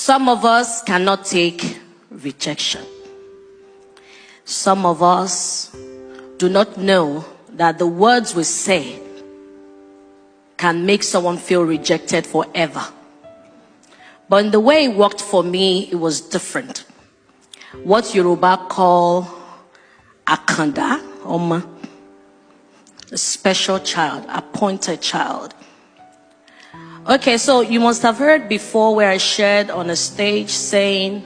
Some of us cannot take rejection. Some of us do not know that the words we say can make someone feel rejected forever. But in the way it worked for me, it was different. What Yoruba call Akanda, Oma, a special child, appointed child. Okay, so you must have heard before where I shared on a stage saying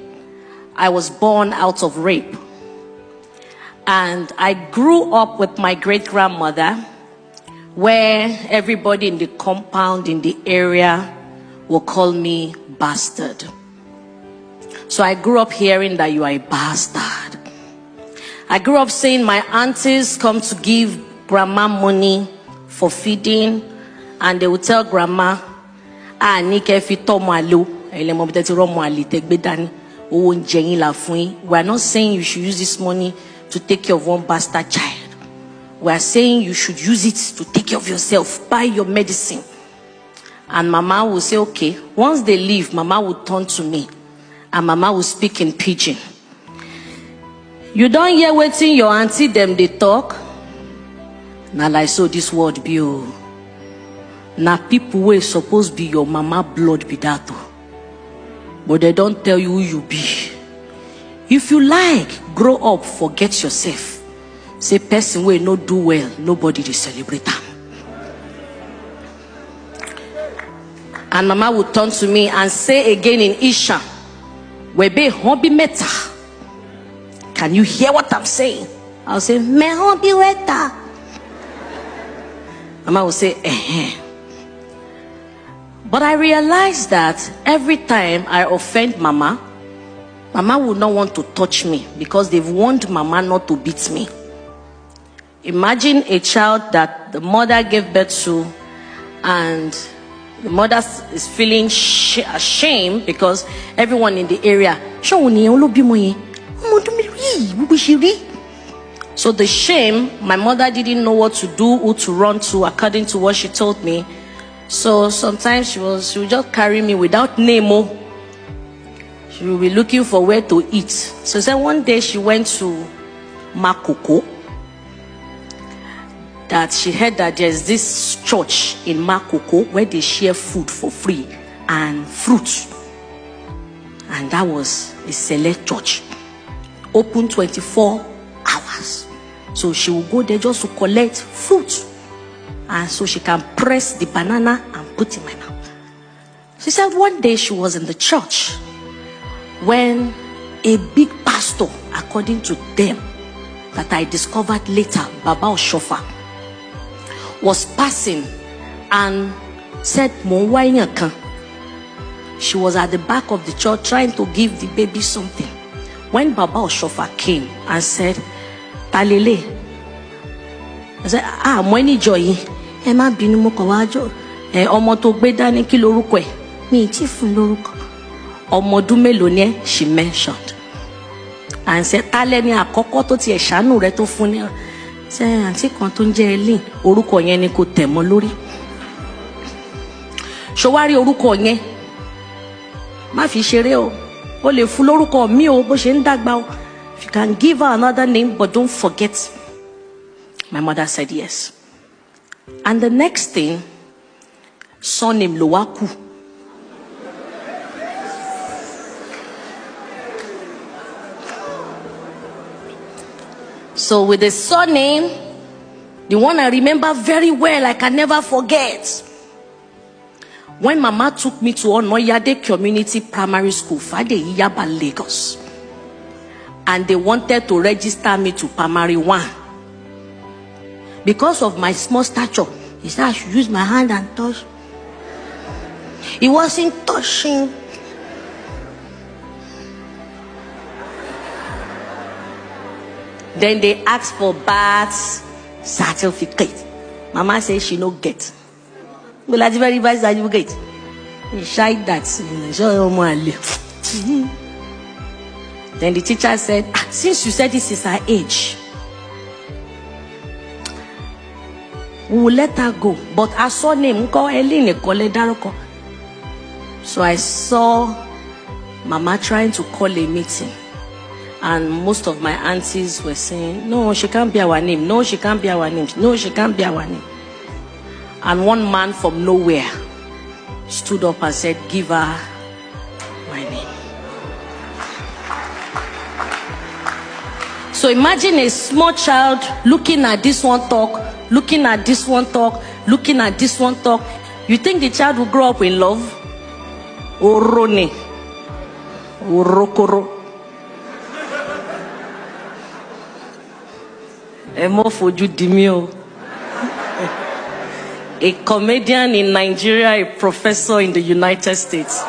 I was born out of rape. And I grew up with my great-grandmother, where everybody in the compound, in the area, will call me bastard. So I grew up hearing that you are a bastard. I grew up seeing my aunties come to give grandma money for feeding, and they would tell grandma, we are not saying you should use this money to take care of one bastard child. We are saying you should use it to take care of yourself, buy your medicine. And Mama will say, okay. Once they leave, Mama will turn to me, and Mama will speak in pidgin. You don't hear waiting your auntie them they talk. Now like so this word be oh. Now people will supposed be your mama blood be that oh. But they don't tell you who you be. If you like, grow up, forget yourself. Say person will not do well, nobody will celebrate them. And Mama would turn to me and say again in Isha, Webe hobby meta. Can you hear what I'm saying? I'll say, me hobby meta. Mama will say, eh. But I realized that every time I offend Mama, Mama would not want to touch me because they've warned Mama not to beat me. Imagine a child that the mother gave birth to, and the mother is feeling ashamed because everyone in the area. So the shame, my mother didn't know what to do, who to run to, according to what she told me. So sometimes she would just carry me without name. She would be looking for where to eat. So then one day she went to Makoko. That she heard that there's this church in Makoko where they share food for free and fruits. And that was a select church. Open 24 hours. So she will go there just to collect fruit. And so she can press the banana and put in my mouth. She said one day she was in the church when a big pastor, according to them, that I discovered later, Baba Oshofa, was passing and said, she was at the back of the church trying to give the baby something. When Baba Oshofa came and said, Talele, I said, Mweni Joy, Emma Binumukawajo, Omoto Bedani Kilorukwe, me Tifun Loruko, Omodume Lone, she mentioned. And said, Taleni Akokoto Tia Shanu Reto Funia. Say, Auntie Kontunje Elin, Oruko Yen ko temo lori. Showari Oruko Yen. Ma fi sere o. O le fun lorúkọ mi o bó ṣe ń dàgbà o. If you can give her another name, but don't forget. My mother said yes. And the next thing, surname Lowaku. So with the surname, the one I remember very well, I can never forget. When Mama took me to Onoyade Community Primary School, Fade Yaba, Lagos, and they wanted to register me to Primary 1. Because of my small stature, he said I should use my hand and touch. He wasn't touching. Then they asked for birth certificate. Mama said she no get. Well, that's very bad certificate. He shied that. Then the teacher said, since you said this is her age, we will let her go. But I saw name. So I saw Mama trying to call a meeting. And most of my aunties were saying, no, she can't be our name. No, she can't be our name. No, she can't be our name. And one man from nowhere stood up and said, give her my name. So imagine a small child looking at this one talk, looking at this one talk, looking at this one talk. You think the child will grow up in love? Orone. Orokoro. Emofoju Dimio. A comedian in Nigeria, a professor in the United States.